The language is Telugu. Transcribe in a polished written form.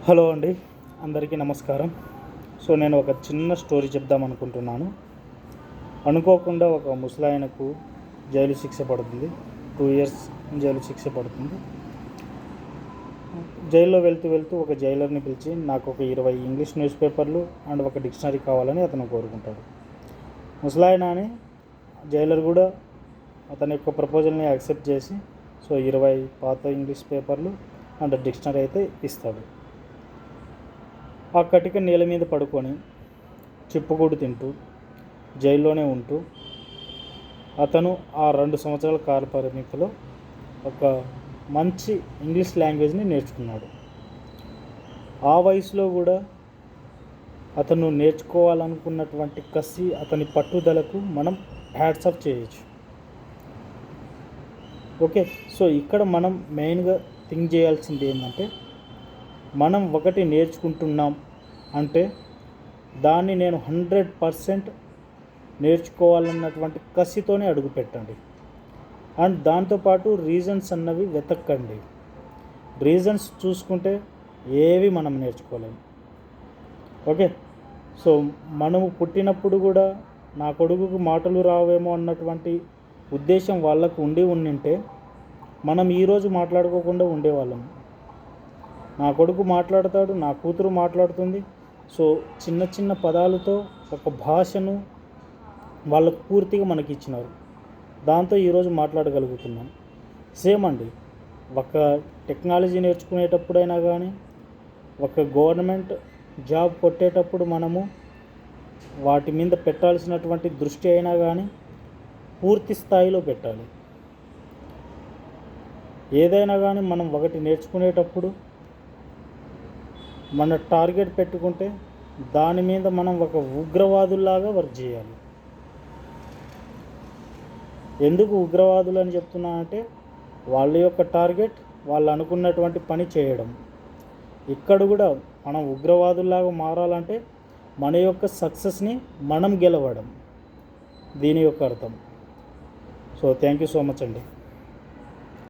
హలో అండి, అందరికీ నమస్కారం. నేను ఒక చిన్న స్టోరీ చెప్దాం అనుకుంటున్నాను. అనుకోకుండా ఒక ముసలాయనకు జైలు శిక్ష పడుతుంది. 2 ఇయర్స్ జైలు శిక్ష పడుతుంది. జైల్లో వెళ్తూ ఒక జైలర్ని పిలిచి నాకు ఒక 20 ఇంగ్లీష్ న్యూస్ పేపర్లు అండ్ ఒక డిక్షనరీ కావాలని అతను కోరుకుంటాడు. ముసలాయన అని జైలర్ కూడా అతని యొక్క ప్రపోజల్ని యాక్సెప్ట్ చేసి 20 పాత ఇంగ్లీష్ పేపర్లు అండ్ డిక్షనరీ అయితే ఇస్తాడు. ఆ కటిక నేల మీద పడుకొని చిప్పుకూడు తింటూ జైల్లోనే ఉంటూ అతను ఆ 2 సంవత్సరాల కాల పరిమితిలో ఒక మంచి ఇంగ్లీష్ లాంగ్వేజ్ని నేర్చుకున్నాడు. ఆ వయసులో కూడా అతను నేర్చుకోవాలనుకున్నటువంటి కసి, అతని పట్టుదలకు మనం హ్యాట్స్ ఆఫ్ చేయొచ్చు. ఓకే, ఇక్కడ మనం మెయిన్గా థింక్ చేయాల్సింది ఏంటంటే, మనం ఒకటి నేర్చుకుంటున్నాం అంటే దాన్ని నేను 100% నేర్చుకోవాలన్నటువంటి కసితోనే అడుగు పెట్టండి. అండ్ దాంతోపాటు రీజన్స్ అన్నవి వెతక్కండి. రీజన్స్ చూసుకుంటే ఏవి మనం నేర్చుకోలేము. ఓకే, మనము పుట్టినప్పుడు కూడా నా కొడుకుకు మాటలు రావేమో అన్నటువంటి ఉద్దేశం వాళ్ళకు ఉండింటే మనం ఈరోజు మాట్లాడుకోకుండా ఉండేవాళ్ళము. నా కొడుకు మాట్లాడతాడు, నా కూతురు మాట్లాడుతుంది. చిన్న చిన్న పదాలతో ఒక భాషను వాళ్ళకు పూర్తిగా మనకి ఇచ్చినారు. దాంతో ఈరోజు మాట్లాడగలుగుతున్నాం. సేమ్ అండి, ఒక టెక్నాలజీ నేర్చుకునేటప్పుడైనా కానీ, ఒక గవర్నమెంట్ జాబ్ కొట్టేటప్పుడు మనము వాటి మీద పెట్టాల్సినటువంటి దృష్టి అయినా కానీ పూర్తి స్థాయిలో పెట్టాలి. ఏదైనా కానీ మనం ఒకటి నేర్చుకునేటప్పుడు మన టార్గెట్ పెట్టుకుంటే దాని మీద మనం ఒక ఉగ్రవాదుల్లాగా వర్క్ చేయాలి. ఎందుకు ఉగ్రవాదులు అని చెప్తున్నానంటే, వాళ్ళ యొక్క టార్గెట్ వాళ్ళు అనుకున్నటువంటి పని చేయడం. ఇక్కడ కూడా మనం ఉగ్రవాదుల్లాగా మారాలంటే మన యొక్క సక్సెస్ని మనం గెలవడం దీని యొక్క అర్థం. థ్యాంక్ యూ సో మచ్ అండి.